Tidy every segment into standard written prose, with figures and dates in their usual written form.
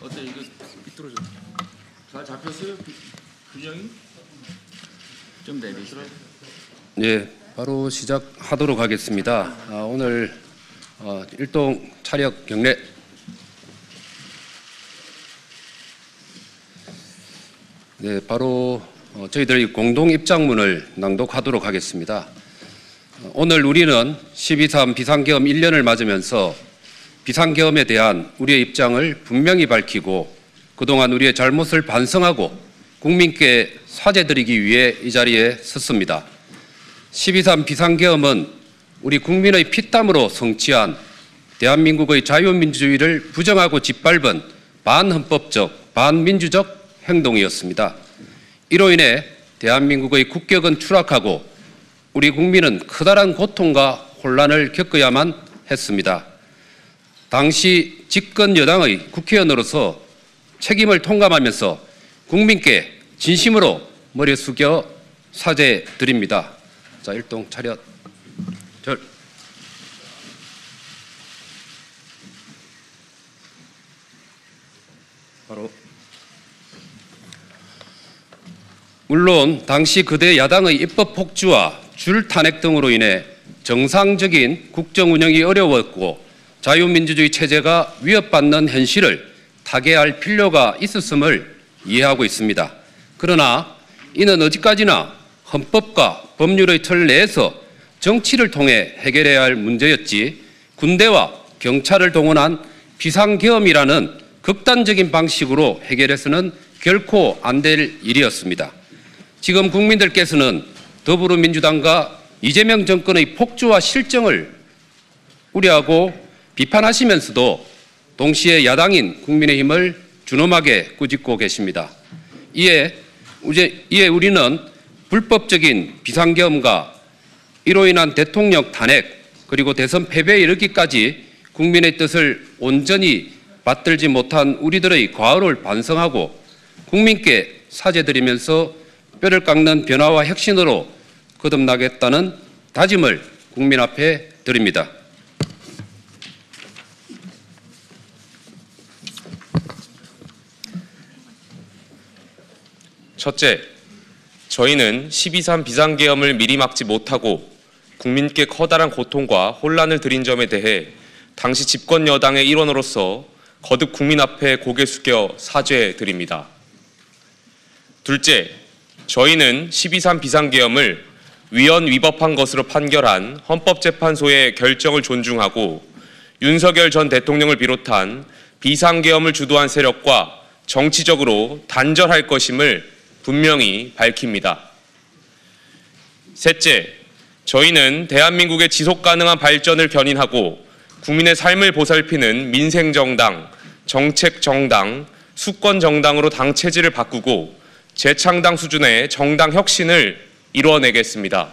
어때 이거 삐뚤어져? 잘 잡혔어요? 균형이? 좀 내리시죠. 예, 바로 시작하도록 하겠습니다. 오늘 일동 차력 경례. 네, 바로 저희들의 공동 입장문을 낭독하도록 하겠습니다. 오늘 우리는 12.3 비상계엄 1년을 맞으면서 비상계엄에 대한 우리의 입장을 분명히 밝히고 그동안 우리의 잘못을 반성하고 국민께 사죄드리기 위해 이 자리에 섰습니다. 12.3 비상계엄은 우리 국민의 피땀으로 성취한 대한민국의 자유민주주의를 부정하고 짓밟은 반헌법적, 반민주적 행동이었습니다. 이로 인해 대한민국의 국격은 추락하고 우리 국민은 커다란 고통과 혼란을 겪어야만 했습니다. 당시 집권 여당의 국회의원으로서 책임을 통감하면서 국민께 진심으로 머리 숙여 사죄드립니다. 자, 일동 차렷. 절. 바로. 물론 당시 그대 야당의 입법 폭주와 줄 탄핵 등으로 인해 정상적인 국정 운영이 어려웠고 자유민주주의 체제가 위협받는 현실을 타개할 필요가 있었음을 이해하고 있습니다. 그러나 이는 어디까지나 헌법과 법률의 틀 내에서 정치를 통해 해결해야 할 문제였지 군대와 경찰을 동원한 비상계엄이라는 극단적인 방식으로 해결해서는 결코 안 될 일이었습니다. 지금 국민들께서는 더불어민주당과 이재명 정권의 폭주와 실정을 우려하고 비판하시면서도 동시에 야당인 국민의힘을 준엄하게 꾸짖고 계십니다. 이에 우리는 불법적인 비상계엄과 이로 인한 대통령 탄핵 그리고 대선 패배에 이르기까지 국민의 뜻을 온전히 받들지 못한 우리들의 과오를 반성하고 국민께 사죄드리면서 뼈를 깎는 변화와 혁신으로 거듭나겠다는 다짐을 국민 앞에 드립니다. 첫째, 저희는 12.3 비상계엄을 미리 막지 못하고 국민께 커다란 고통과 혼란을 드린 점에 대해 당시 집권 여당의 일원으로서 거듭 국민 앞에 고개 숙여 사죄드립니다. 둘째, 저희는 12.3 비상계엄을 위헌 위법한 것으로 판결한 헌법재판소의 결정을 존중하고 윤석열 전 대통령을 비롯한 비상계엄을 주도한 세력과 정치적으로 단절할 것임을 분명히 밝힙니다. 셋째, 저희는 대한민국의 지속가능한 발전을 견인하고 국민의 삶을 보살피는 민생정당, 정책정당, 수권정당으로 당 체질을 바꾸고 재창당 수준의 정당 혁신을 이루어내겠습니다.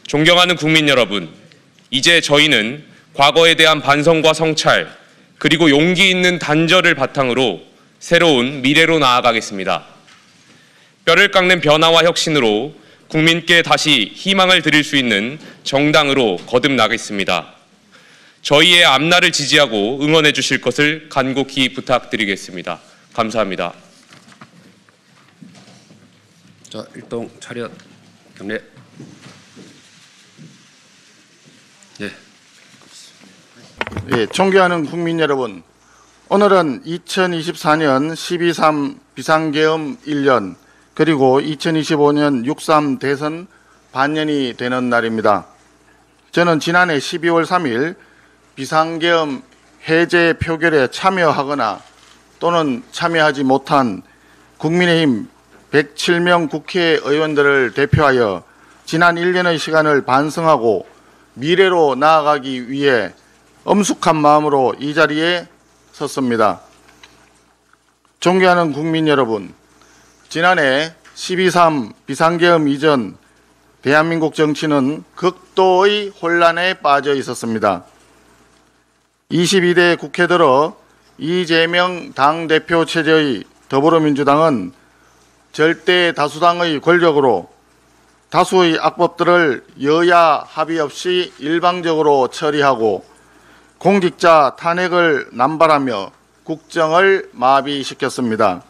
존경하는 국민 여러분, 이제 저희는 과거에 대한 반성과 성찰, 그리고 용기 있는 단절을 바탕으로 새로운 미래로 나아가겠습니다. 뼈를 깎는 변화와 혁신으로 국민께 다시 희망을 드릴 수 있는 정당으로 거듭나겠습니다. 저희의 앞날을 지지하고 응원해 주실 것을 간곡히 부탁드리겠습니다. 감사합니다. 자, 일동 차렷 경례. 예. 예, 존경하는 국민 여러분, 오늘은 2024년 12.3 비상계엄 1년 그리고 2025년 6.3 대선 반년이 되는 날입니다. 저는 지난해 12월 3일 비상계엄 해제 표결에 참여하거나 또는 참여하지 못한 국민의힘 107명 국회의원들을 대표하여 지난 1년의 시간을 반성하고 미래로 나아가기 위해 엄숙한 마음으로 이 자리에 섰습니다. 존경하는 국민 여러분, 지난해 12.3 비상계엄 이전 대한민국 정치는 극도의 혼란에 빠져 있었습니다. 22대 국회 들어 이재명 당대표 체제의 더불어민주당은 절대 다수당의 권력으로 다수의 악법들을 여야 합의 없이 일방적으로 처리하고 공직자 탄핵을 남발하며 국정을 마비시켰습니다.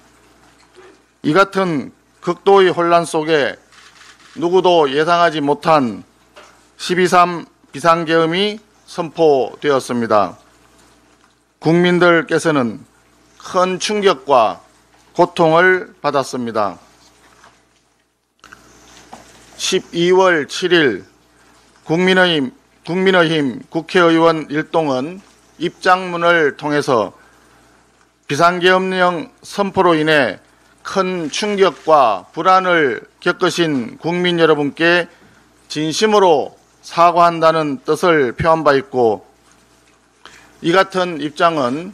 이 같은 극도의 혼란 속에 누구도 예상하지 못한 12.3 비상계엄이 선포되었습니다. 국민들께서는 큰 충격과 고통을 받았습니다. 12월 7일 국민의힘 국회의원 일동은 입장문을 통해서 비상계엄령 선포로 인해 큰 충격과 불안을 겪으신 국민 여러분께 진심으로 사과한다는 뜻을 표한 바 있고, 이 같은 입장은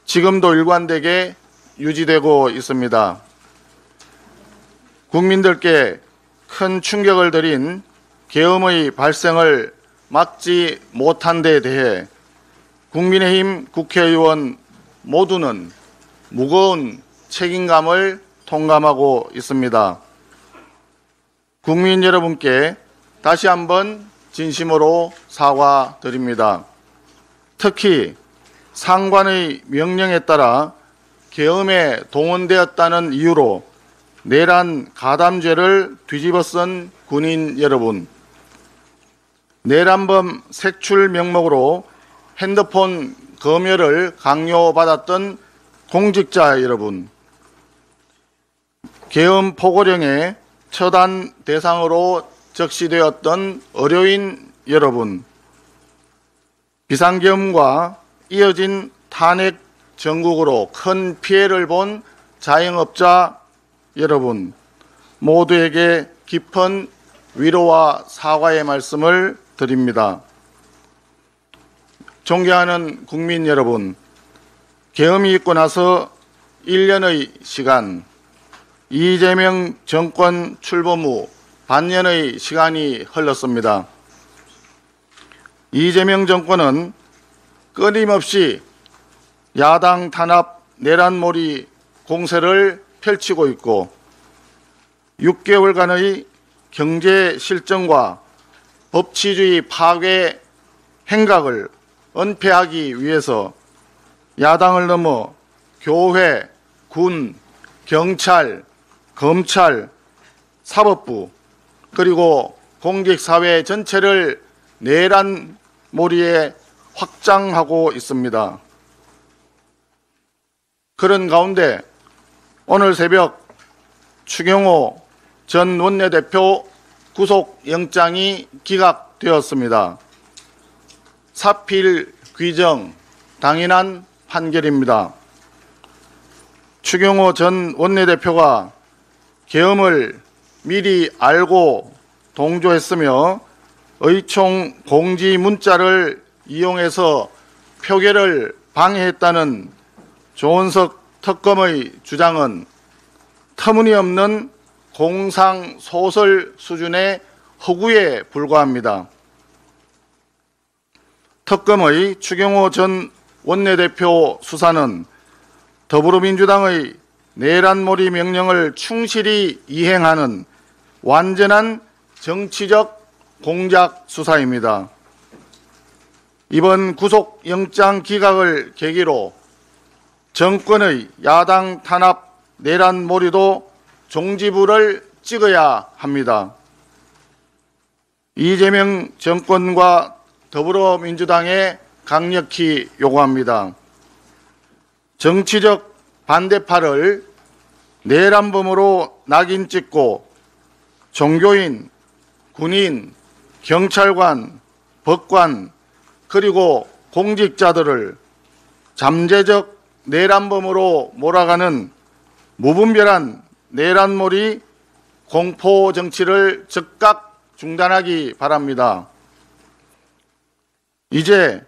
지금도 일관되게 유지되고 있습니다. 국민들께 큰 충격을 드린 계엄의 발생을 막지 못한 데 대해 국민의힘 국회의원 모두는 무거운 책임감을 통감하고 있습니다. 국민 여러분께 다시 한번 진심으로 사과드립니다. 특히 상관의 명령에 따라 계엄에 동원되었다는 이유로 내란 가담죄를 뒤집어쓴 군인 여러분, 내란범 색출 명목으로 핸드폰 검열을 강요받았던 공직자 여러분, 계엄 포고령의 처단 대상으로 적시되었던 의료인 여러분, 비상계엄과 이어진 탄핵 정국으로 큰 피해를 본 자영업자 여러분 모두에게 깊은 위로와 사과의 말씀을 드립니다. 존경하는 국민 여러분, 계엄이 있고 나서 1년의 시간, 이재명 정권 출범 후 반년의 시간이 흘렀습니다. 이재명 정권은 끊임없이 야당 탄압 내란몰이 공세를 펼치고 있고 6개월간의 경제 실정과 법치주의 파괴 행각을 은폐하기 위해서 야당을 넘어 교회, 군, 경찰, 검찰, 사법부 그리고 공직사회 전체를 내란몰이에 확장하고 있습니다. 그런 가운데 오늘 새벽 추경호 전 원내대표 구속영장이 기각되었습니다. 사필 규정 당연한 판결입니다. 추경호 전 원내대표가 계엄을 미리 알고 동조했으며 의총 공지 문자를 이용해서 표결을 방해했다는 조은석 특검의 주장은 터무니없는 공상소설 수준의 허구에 불과합니다. 특검의 추경호 전 원내대표 수사는 더불어민주당의 내란몰이 명령을 충실히 이행하는 완전한 정치적 공작 수사입니다. 이번 구속영장 기각을 계기로 정권의 야당 탄압 내란몰이도 종지부를 찍어야 합니다. 이재명 정권과 더불어민주당에 강력히 요구합니다. 정치적 반대파를 내란범으로 낙인 찍고 종교인, 군인, 경찰관, 법관 그리고 공직자들을 잠재적 내란범으로 몰아가는 무분별한 내란몰이 공포 정치를 즉각 중단하기 바랍니다. 이제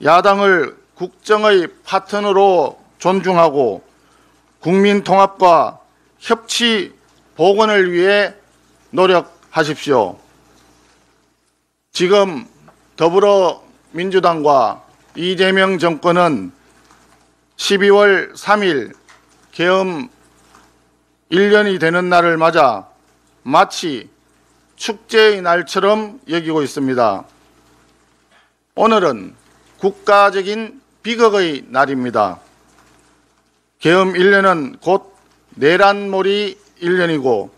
야당을 국정의 파트너로 존중하고 국민 통합과 협치 복원을 위해 노력하십시오. 지금 더불어민주당과 이재명 정권은 12월 3일 계엄 1년이 되는 날을 맞아 마치 축제의 날처럼 여기고 있습니다. 오늘은 국가적인 비극의 날입니다. 계엄 1년은 곧 내란몰이 1년이고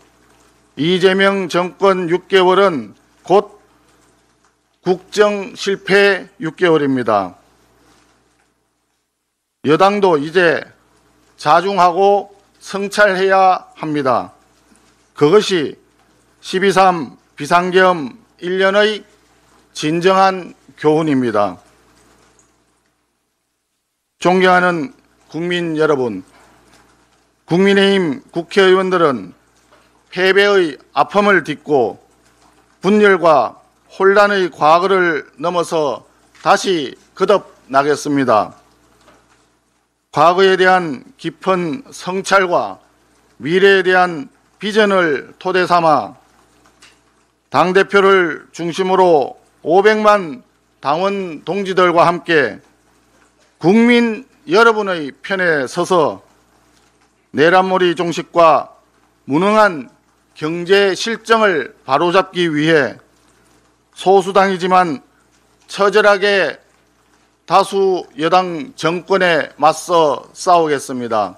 이재명 정권 6개월은 곧 국정 실패 6개월입니다. 여당도 이제 자중하고 성찰해야 합니다. 그것이 12.3 비상계엄 1년의 진정한 교훈입니다. 존경하는 국민 여러분, 국민의힘 국회의원들은 패배의 아픔을 딛고 분열과 혼란의 과거를 넘어서 다시 거듭나겠습니다. 과거에 대한 깊은 성찰과 미래에 대한 비전을 토대 삼아 당대표를 중심으로 500만 당원 동지들과 함께 국민 여러분의 편에 서서 내란몰이 종식과 무능한 경제 실정을 바로잡기 위해 소수당이지만 처절하게 다수 여당 정권에 맞서 싸우겠습니다.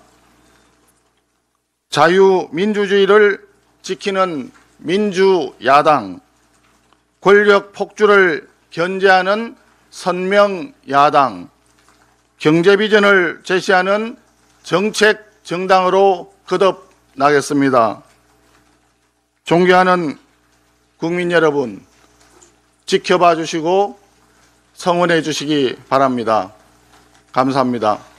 자유민주주의를 지키는 민주야당, 권력 폭주를 견제하는 선명야당, 경제 비전을 제시하는 정책 정당으로 거듭나겠습니다. 존경하는 국민 여러분, 지켜봐 주시고 성원해 주시기 바랍니다. 감사합니다.